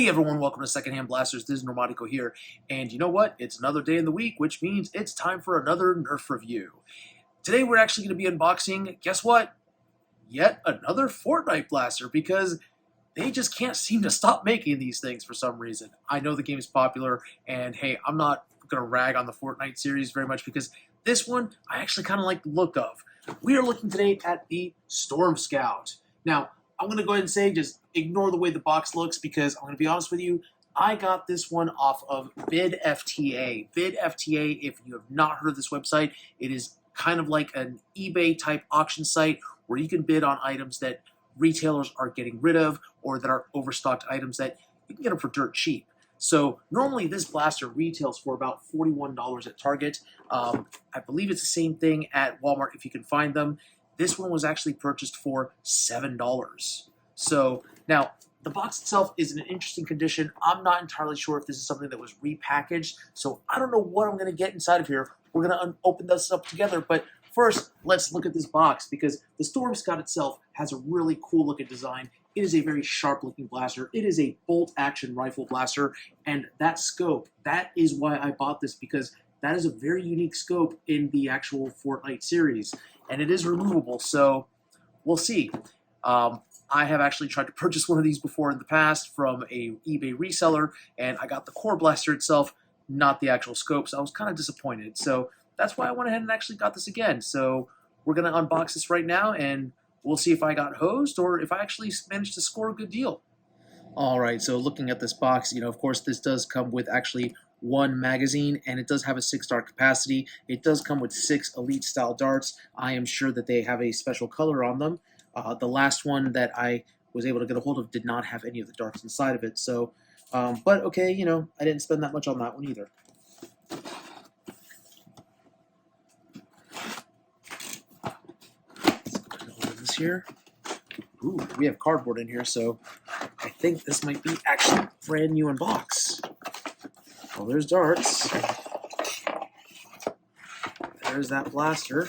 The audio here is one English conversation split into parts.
Hey everyone, welcome to Secondhand Blasters. This is Normatico here, and you know what? It's another day in the week, which means it's time for another Nerf review. Today we're actually going to be unboxing, guess what? Yet another Fortnite blaster, because they just can't seem to stop making these things for some reason. I know the game is popular, and hey, I'm not going to rag on the Fortnite series very much because this one I actually kind of like the look of. We are looking today at the Storm Scout. Now, I'm going to go ahead and say just ignore the way the box looks because I'm going to be honest with you, I got this one off of BidFTA. BidFTA, if you have not heard of this website, it is kind of like an eBay type auction site where you can bid on items that retailers are getting rid of or that are overstocked items that you can get them for dirt cheap. So normally this blaster retails for about $41 at Target. I believe it's the same thing at Walmart if you can find them. This one was actually purchased for $7. So now the box itself is in an interesting condition. I'm not entirely sure if this is something that was repackaged. So I don't know what I'm going to get inside of here. We're going to open this up together. But first, let's look at this box because the Storm Scout itself has a really cool looking design. It is a very sharp looking blaster. It is a bolt action rifle blaster. And that scope, that is why I bought this, because that is a very unique scope in the actual Fortnite series. And it is removable, so we'll see. I have actually tried to purchase one of these before in the past from a eBay reseller, and I got the core blaster itself, not the actual scope, so I was kind of disappointed. So that's why I went ahead and actually got this again. So we're going to unbox this right now, and we'll see if I got hosed or if I actually managed to score a good deal. All right, so looking at this box, of course, this does come with actually one magazine, and it does have a 6-dart capacity. It does come with 6 elite-style darts. I am sure that they have a special color on them. The last one that I was able to get a hold of did not have any of the darts inside of it. So, but okay, I didn't spend that much on that one either. Let's go ahead and open this here. Ooh, we have cardboard in here, so I think this might be actually brand new in box. Well, there's darts. There's that blaster.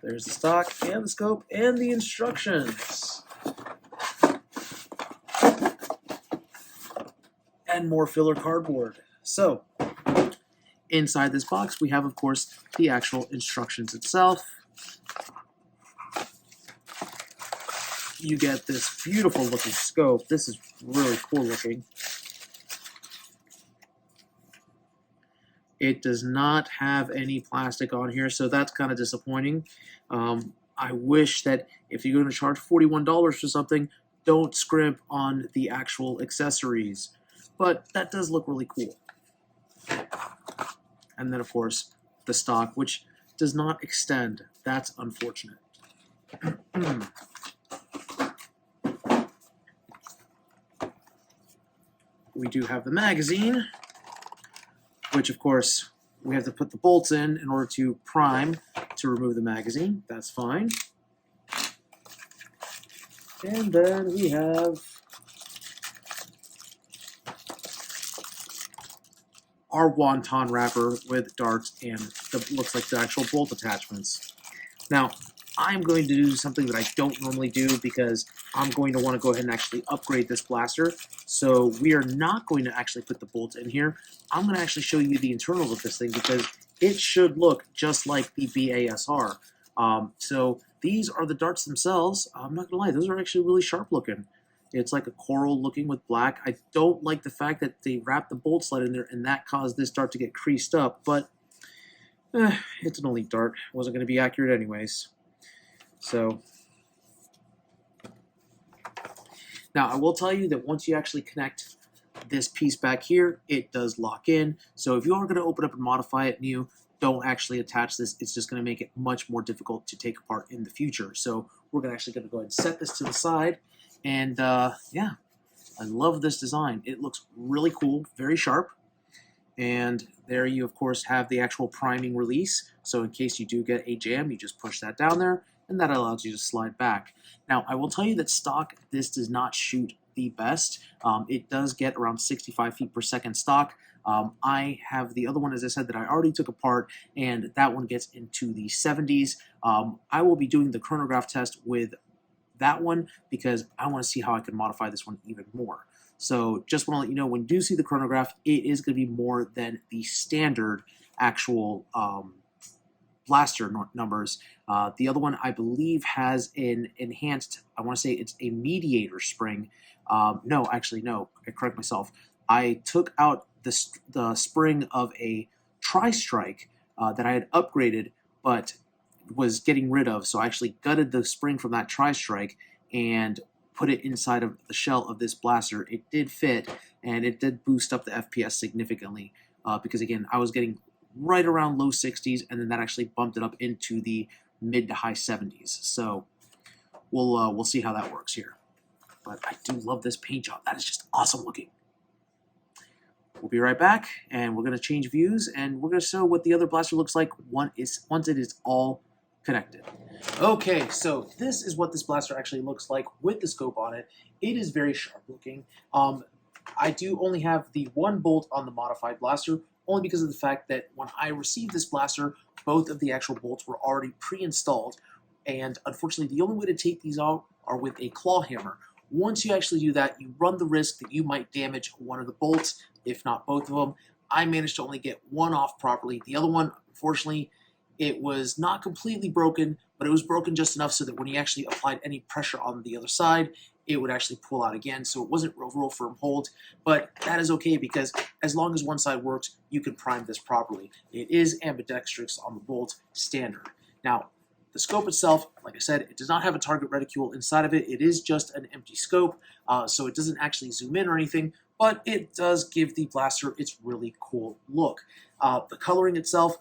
There's the stock and the scope and the instructions. And more filler cardboard. So, inside this box, we have, of course, the actual instructions itself. You get this beautiful looking scope. This is really cool looking. It does not have any plastic on here, so that's kind of disappointing. I wish that if you're going to charge $41 for something, don't scrimp on the actual accessories. But that does look really cool. And then, of course, the stock, which does not extend. That's unfortunate. We do have the magazine, which, of course, we have to put the bolts in order to prime to remove the magazine. That's fine. And then we have our wonton wrapper with darts and looks like the actual bolt attachments. Now, I'm going to do something that I don't normally do because I'm going to want to go ahead and actually upgrade this blaster. So we are not going to actually put the bolts in here. I'm going to actually show you the internals of this thing because it should look just like the BASR. So these are the darts themselves. I'm not going to lie, those are actually really sharp looking. It's like a coral looking with black. I don't like the fact that they wrapped the bolt sled in there and that caused this dart to get creased up, but it's an elite dart. It wasn't going to be accurate anyways. So, now I will tell you that once you actually connect this piece back here, it does lock in. So if you are going to open up and modify it new, don't actually attach this. It's just going to make it much more difficult to take apart in the future. So we're actually going to go ahead and set this to the side. And yeah, I love this design. It looks really cool, very sharp. And there you, of course, have the actual priming release. So in case you do get a jam, you just push that down there, and that allows you to slide back. Now, I will tell you that stock, this does not shoot the best. It does get around 65 feet per second stock. I have the other one, as I said, that I already took apart, and that one gets into the 70s. I will be doing the chronograph test with that one because I want to see how I can modify this one even more. So just want to let you know, when you do see the chronograph, it is going to be more than the standard actual blaster numbers. The other one, I believe, has an enhanced, I want to say it's a mediator spring. No, actually, no, I correct myself. I took out the spring of a tri-strike that I had upgraded, but was getting rid of. So I actually gutted the spring from that tri-strike and put it inside of the shell of this blaster. It did fit, and it did boost up the FPS significantly because, again, I was getting right around low 60s, and then that actually bumped it up into the mid to high 70s. So we'll see how that works here. But I do love this paint job. That is just awesome looking. We'll be right back, and we're going to change views, and we're going to show what the other blaster looks like once it is all connected. Okay, so this is what this blaster actually looks like with the scope on it. It is very sharp looking. I do only have the one bolt on the modified blaster, only because of the fact that when I received this blaster, both of the actual bolts were already pre-installed, and unfortunately the only way to take these out are with a claw hammer. Once you actually do that, you run the risk that you might damage one of the bolts, if not both of them. I managed to only get one off properly. The other one, unfortunately, it was not completely broken, but it was broken just enough so that when you actually applied any pressure on the other side, it would actually pull out again. So it wasn't real firm hold, but that is okay because as long as one side works, you can prime this properly. It is ambidextrous on the bolt standard. Now, the scope itself, like I said, it does not have a target reticule inside of it. It is just an empty scope, so it doesn't actually zoom in or anything, but it does give the blaster its really cool look. The coloring itself,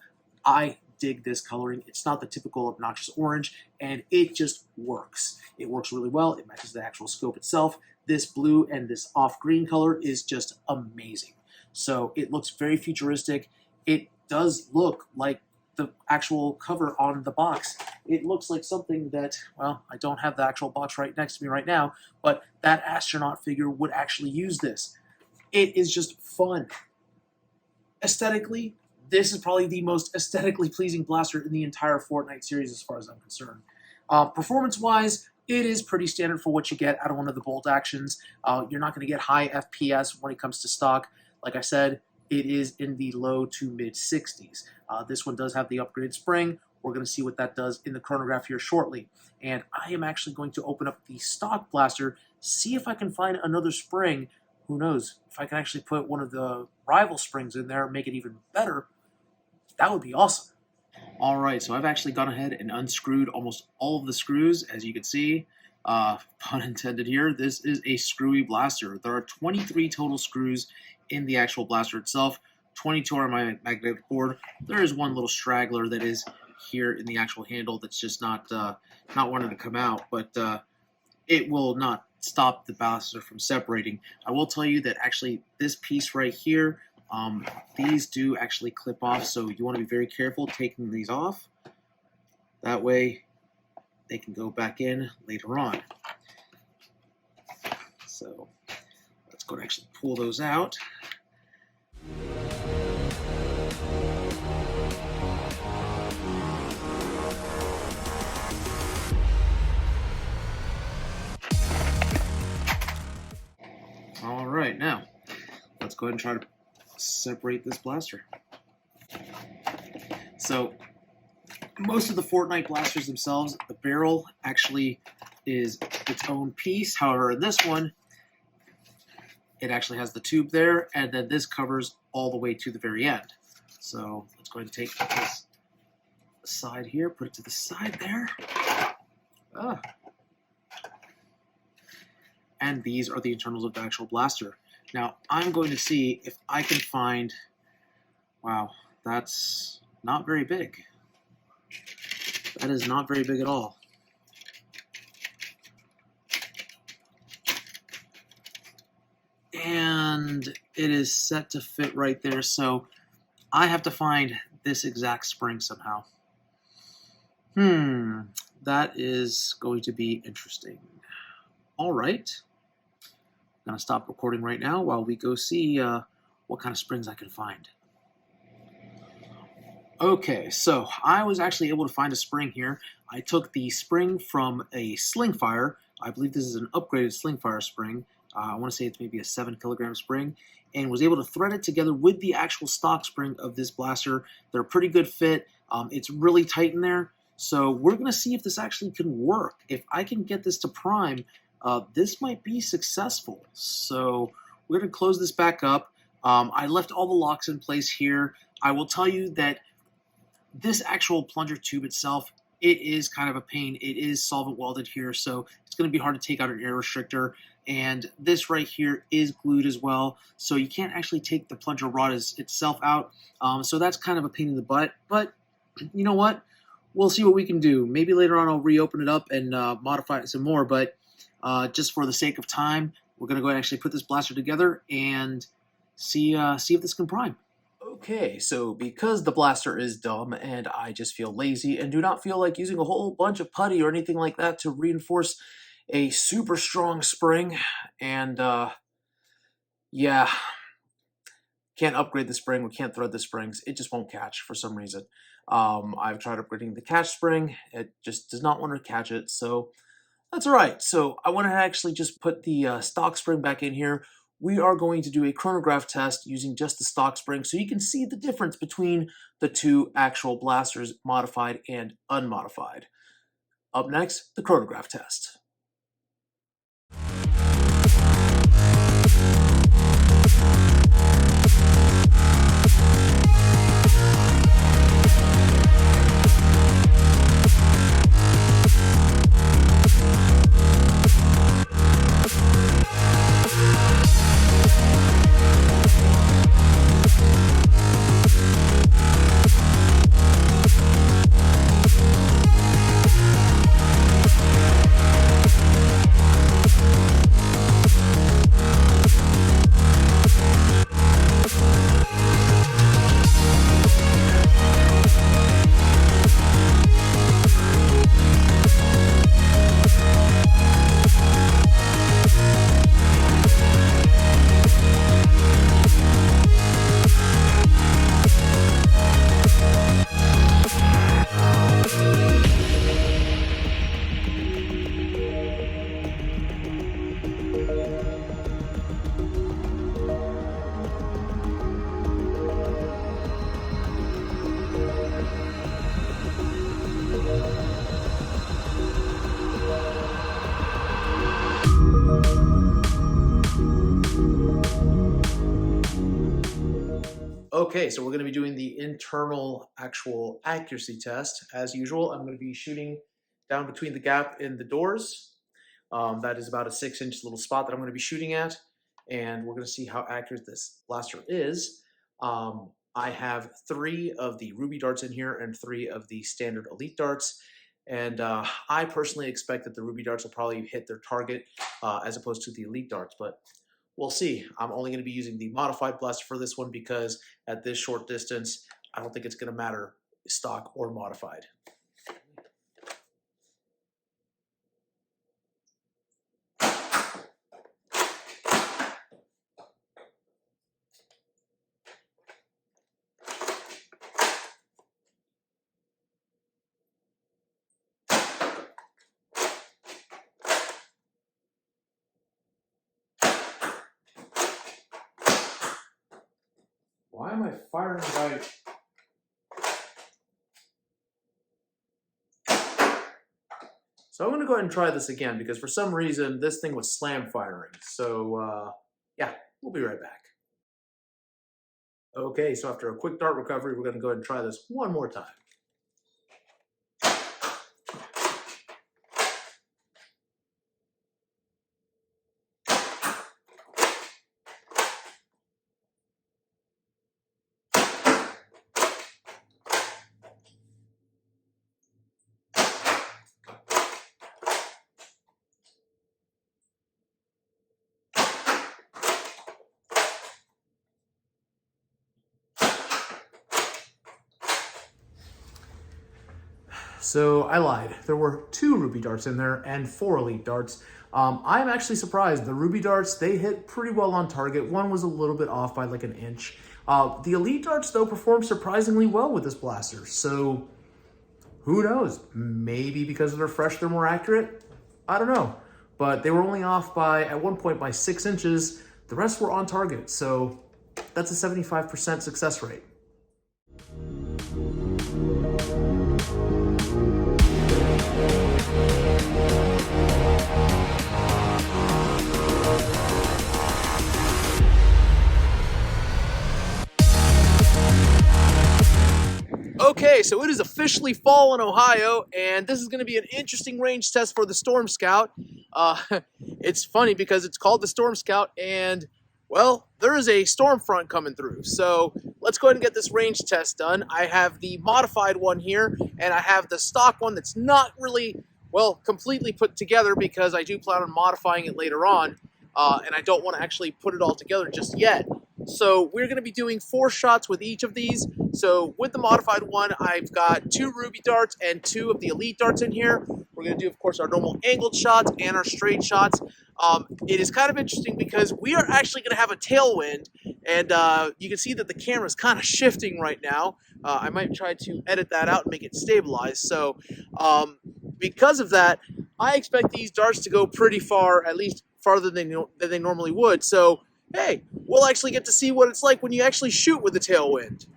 I dig this coloring. It's not the typical obnoxious orange, and it just works. It works really well. It matches the actual scope itself. This blue and this off-green color is just amazing. So it looks very futuristic. It does look like the actual cover on the box. It looks like something that, well, I don't have the actual box right next to me right now, but that astronaut figure would actually use this. It is just fun. Aesthetically, this is probably the most aesthetically pleasing blaster in the entire Fortnite series as far as I'm concerned. Performance-wise, it is pretty standard for what you get out of one of the bolt actions. You're not going to get high FPS when it comes to stock. Like I said, it is in the low to mid 60s. This one does have the upgraded spring. We're going to see what that does in the chronograph here shortly. And I am actually going to open up the stock blaster, see if I can find another spring. Who knows? If I can actually put one of the rival springs in there and make it even better, that would be awesome. All right, so I've actually gone ahead and unscrewed almost all of the screws, as you can see. Pun intended here. This is a screwy blaster. There are 23 total screws in the actual blaster itself. 22 are on my magnetic board. There is one little straggler that is here in the actual handle that's just not wanting to come out, but it will not stop the blaster from separating. I will tell you that actually this piece right here, these do actually clip off, so you want to be very careful taking these off. That way they can go back in later on. So let's go and actually pull those out. All right, now let's go ahead and try to separate this blaster. So most of the Fortnite blasters themselves, the barrel actually is its own piece. However, in this one, it actually has the tube there, and then this covers all the way to the very end. So let's go ahead and take this side here, put it to the side there. And these are the internals of the actual blaster. Now, I'm going to see if I can find... Wow, that's not very big. That is not very big at all. And it is set to fit right there, so I have to find this exact spring somehow. That is going to be interesting. All right. I'm going to stop recording right now while we go see what kind of springs I can find. Okay, so I was actually able to find a spring here. I took the spring from a sling fire. I believe this is an upgraded sling fire spring. I want to say it's maybe a 7 kilogram spring, and was able to thread it together with the actual stock spring of this blaster. They're a pretty good fit. It's really tight in there, so we're going to see if this actually can work. If I can get this to prime, this might be successful. So we're going to close this back up. I left all the locks in place here. I will tell you that this actual plunger tube itself, it is kind of a pain. It is solvent welded here, so it's going to be hard to take out an air restrictor. And this right here is glued as well, so you can't actually take the plunger rod itself out. So that's kind of a pain in the butt. But you know what? We'll see what we can do. Maybe later on I'll reopen it up and modify it some more. But just for the sake of time, we're going to go ahead and actually put this blaster together and see if this can prime. Okay, so because the blaster is dumb and I just feel lazy and do not feel like using a whole bunch of putty or anything like that to reinforce a super strong spring, and yeah, can't upgrade the spring, we can't thread the springs, it just won't catch for some reason. I've tried upgrading the catch spring, it just does not want to catch it, so that's all right. So I want to actually just put the stock spring back in here. We are going to do a chronograph test using just the stock spring so you can see the difference between the two actual blasters, modified and unmodified. Up next, the chronograph test. Okay, so we're going to be doing the internal actual accuracy test. As usual, I'm going to be shooting down between the gap in the doors. That is about a 6-inch little spot that I'm going to be shooting at, and we're going to see how accurate this blaster is. I have 3 of the Ruby darts in here and 3 of the standard Elite darts, and I personally expect that the Ruby darts will probably hit their target as opposed to the Elite darts, but we'll see. I'm only going to be using the modified blaster for this one because at this short distance, I don't think it's going to matter stock or modified. Why am I firing by... So I'm going to go ahead and try this again because for some reason this thing was slam firing. So yeah, we'll be right back. Okay, so after a quick dart recovery, we're going to go ahead and try this one more time. So I lied. There were 2 ruby darts in there and 4 elite darts. I'm actually surprised. The ruby darts, they hit pretty well on target. One was a little bit off by like an inch. The elite darts, though, performed surprisingly well with this blaster. So who knows? Maybe because they're fresh, they're more accurate? I don't know. But they were only off by, at one point, by 6 inches. The rest were on target. So that's a 75% success rate. Okay, so it is officially fall in Ohio, and this is going to be an interesting range test for the Storm Scout. It's funny because it's called the Storm Scout, and, well, there is a storm front coming through. So let's go ahead and get this range test done. I have the modified one here, and I have the stock one that's not really, well, completely put together because I do plan on modifying it later on, and I don't want to actually put it all together just yet. So we're going to be doing 4 shots with each of these. So with the modified one, I've got 2 ruby darts and 2 of the elite darts in here. We're going to do, of course, our normal angled shots and our straight shots. It is kind of interesting because we are actually going to have a tailwind, and you can see that the camera is kind of shifting right now. I might try to edit that out and make it stabilized. So because of that, I expect these darts to go pretty far, at least farther than they normally would. So hey, we'll actually get to see what it's like when you actually shoot with the tailwind.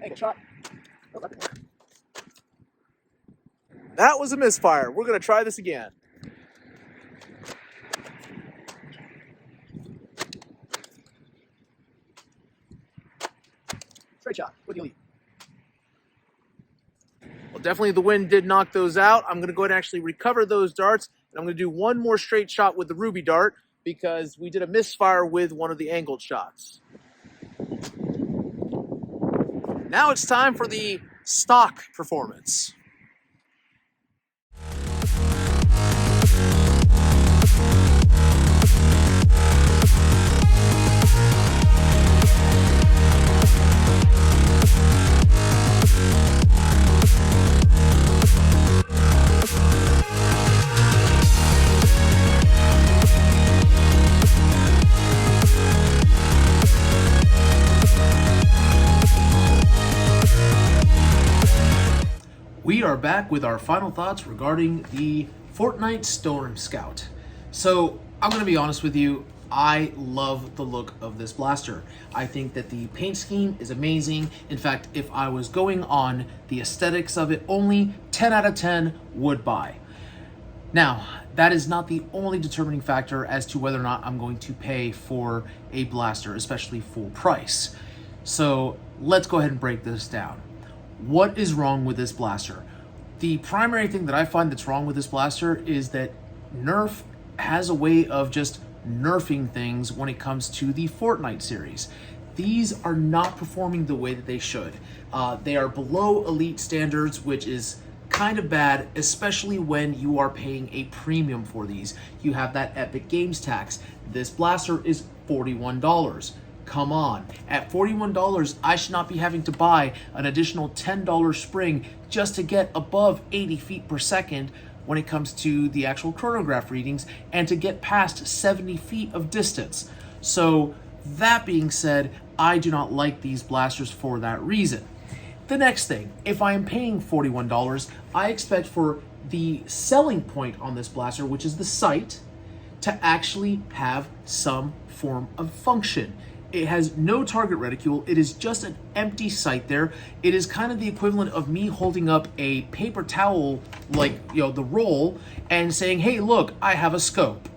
Hey, shot. That was a misfire. We're going to try this again. Straight shot with the elite. Well, definitely the wind did knock those out. I'm going to go ahead and actually recover those darts, and I'm going to do one more straight shot with the ruby dart, because we did a misfire with one of the angled shots. Now it's time for the stock performance. We are back with our final thoughts regarding the Fortnite Storm Scout. So I'm going to be honest with you, I love the look of this blaster. I think that the paint scheme is amazing. In fact, if I was going on the aesthetics of it only, 10 out of 10 would buy. Now, that is not the only determining factor as to whether or not I'm going to pay for a blaster, especially full price. So let's go ahead and break this down. What is wrong with this blaster? The primary thing that I find that's wrong with this blaster is that Nerf has a way of just nerfing things when it comes to the Fortnite series. These are not performing the way that they should. They are below elite standards, which is kind of bad, especially when you are paying a premium for these. You have that Epic Games tax. This blaster is $41. Come on, at $41, I should not be having to buy an additional $10 spring just to get above 80 feet per second when it comes to the actual chronograph readings and to get past 70 feet of distance. So that being said, I do not like these blasters for that reason. The next thing, if I am paying $41, I expect for the selling point on this blaster, which is the sight, to actually have some form of function. It has no target reticule. It is just an empty sight there. It is kind of the equivalent of me holding up a paper towel, like, the roll, and saying, hey, look, I have a scope.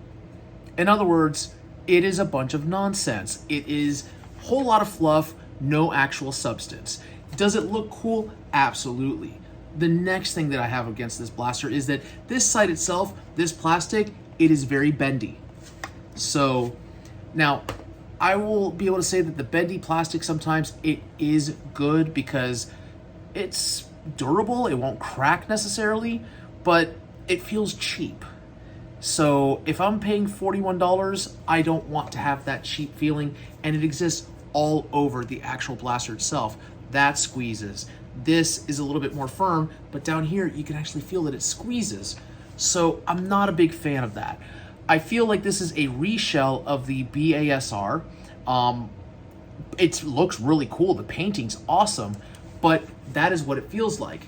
In other words, it is a bunch of nonsense. It is a whole lot of fluff, no actual substance. Does it look cool? Absolutely. The next thing that I have against this blaster is that this sight itself, this plastic, it is very bendy. So now, I will be able to say that the bendy plastic sometimes it is good because it's durable, it won't crack necessarily, but it feels cheap. So if I'm paying $41, I don't want to have that cheap feeling, and it exists all over the actual blaster itself. That squeezes, This is a little bit more firm, but down here you can actually feel that it squeezes. So I'm not a big fan of that. I feel like this is a reshell of the BASR. It looks really cool. The painting's awesome, but that is what it feels like.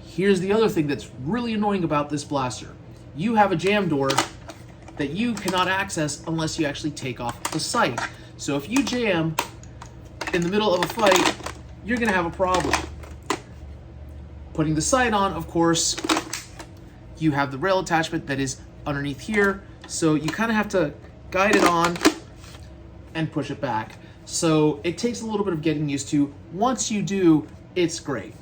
Here's the other thing that's really annoying about this blaster. You have a jam door that you cannot access unless you actually take off the sight. So if you jam in the middle of a fight, you're gonna have a problem. Putting the sight on, of course, you have the rail attachment that is underneath here, so you kind of have to guide it on and push it back. So it takes a little bit of getting used to. Once you do, it's great.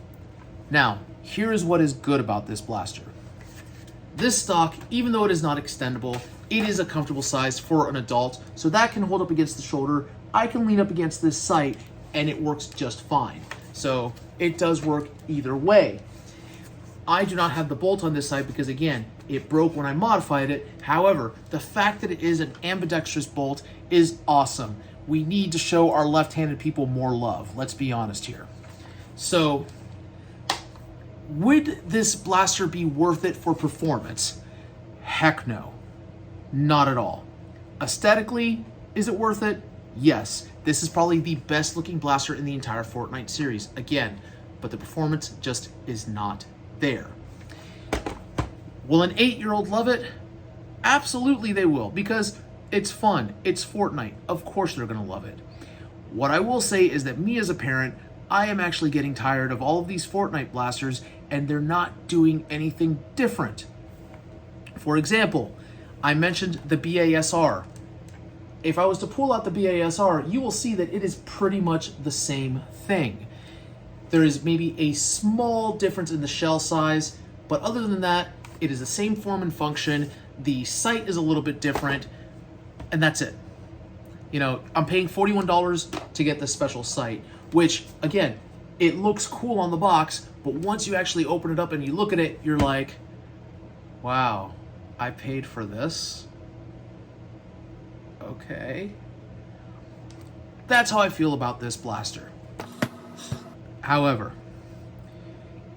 Now, here is what is good about this blaster. This stock, even though it is not extendable, it is a comfortable size for an adult, so that can hold up against the shoulder. I can lean up against this sight and it works just fine. So it does work either way. I do not have the bolt on this side because, again, it broke when I modified it. However, the fact that it is an ambidextrous bolt is awesome. We need to show our left-handed people more love. Let's be honest here. So, would this blaster be worth it for performance? Heck no. Not at all. Aesthetically, is it worth it? Yes. This is probably the best looking blaster in the entire Fortnite series. Again, but the performance just is not there. Will an 8-year-old love it? Absolutely they will, because it's fun. It's Fortnite. Of course they're going to love it. What I will say is that me as a parent, I am actually getting tired of all of these Fortnite blasters, and they're not doing anything different. For example, I mentioned the BASR. If I was to pull out the BASR, you will see that it is pretty much the same thing. There is maybe a small difference in the shell size, but other than that, it is the same form and function. The sight is a little bit different, and that's it. You know, I'm paying $41 to get this special sight, which, again, it looks cool on the box, but once you actually open it up and you look at it, you're like, wow, I paid for this? Okay. That's how I feel about this blaster. However,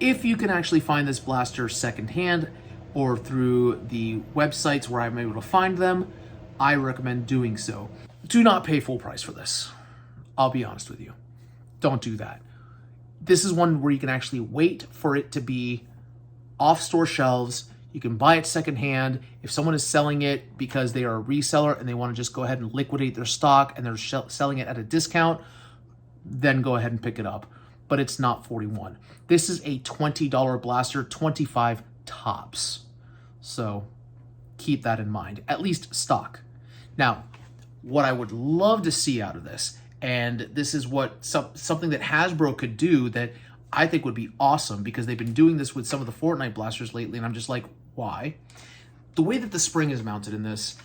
if you can actually find this blaster secondhand or through the websites where I'm able to find them, I recommend doing so. Do not pay full price for this. I'll be honest with you. Don't do that. This is one where you can actually wait for it to be off store shelves. You can buy it secondhand. If someone is selling it because they are a reseller and they want to just go ahead and liquidate their stock and they're selling it at a discount, then go ahead and pick it up. But it's not $41. This is a $20 blaster, $25 tops. So keep that in mind, at least stock. Now, what I would love to see out of this, and this is what something that Hasbro could do that I think would be awesome, because they've been doing this with some of the Fortnite blasters lately, and I'm just like, why? The way that the spring is mounted in this,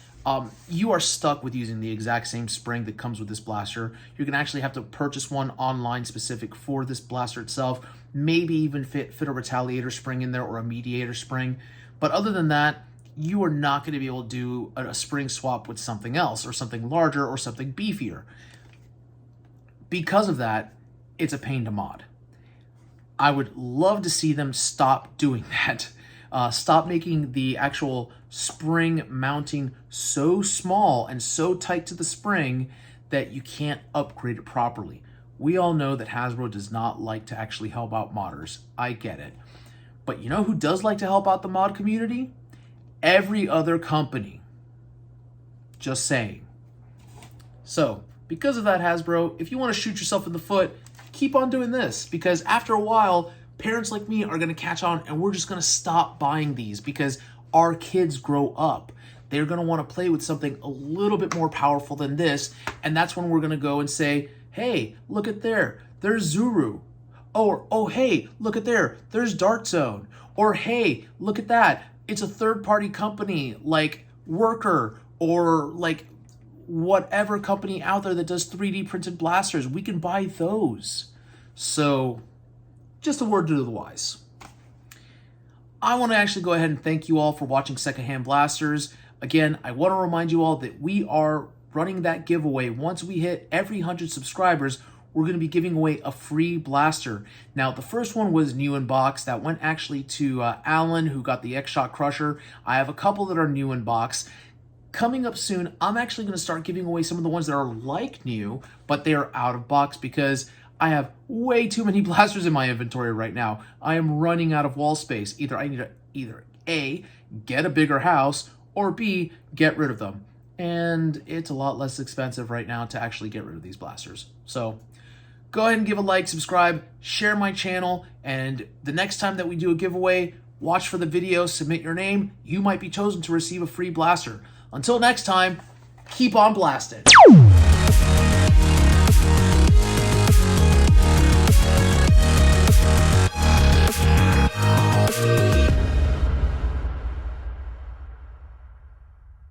you are stuck with using the exact same spring that comes with this blaster. You're gonna actually have to purchase one online specific for this blaster itself, maybe even fit a retaliator spring in there or a mediator spring. But other than that, you are not gonna be able to do a spring swap with something else or something larger or something beefier. Because of that, it's a pain to mod. I would love to see them stop doing that. Stop making the actual spring mounting so small and so tight to the spring that you can't upgrade it properly. We all know that Hasbro does not like to actually help out modders. I get it. But you know who does like to help out the mod community? Every other company. Just saying. So, because of that, Hasbro, if you want to shoot yourself in the foot, keep on doing this, because after a while, parents like me are going to catch on and we're just going to stop buying these because our kids grow up. They're going to want to play with something a little bit more powerful than this, and that's when we're going to go and say, hey, look at there, there's Zuru. Or, oh, hey, look at there, there's Dart Zone. Or, hey, look at that, it's a third-party company like Worker or like whatever company out there that does 3D printed blasters. We can buy those. So, just a word to the wise. I want to actually go ahead and thank you all for watching Secondhand Blasters. Again, I want to remind you all that we are running that giveaway. Once we hit every 100 subscribers, we're going to be giving away a free blaster. Now, the first one was new in box. That went actually to Alan, who got the X-Shot Crusher. I have a couple that are new in box. Coming up soon, I'm actually going to start giving away some of the ones that are like new, but they are out of box because I have way too many blasters in my inventory right now. I am running out of wall space. Either I need to A, get a bigger house, or B, get rid of them. And it's a lot less expensive right now to actually get rid of these blasters. So go ahead and give a like, subscribe, share my channel, and the next time that we do a giveaway, watch for the video, submit your name. You might be chosen to receive a free blaster. Until next time, keep on blasting.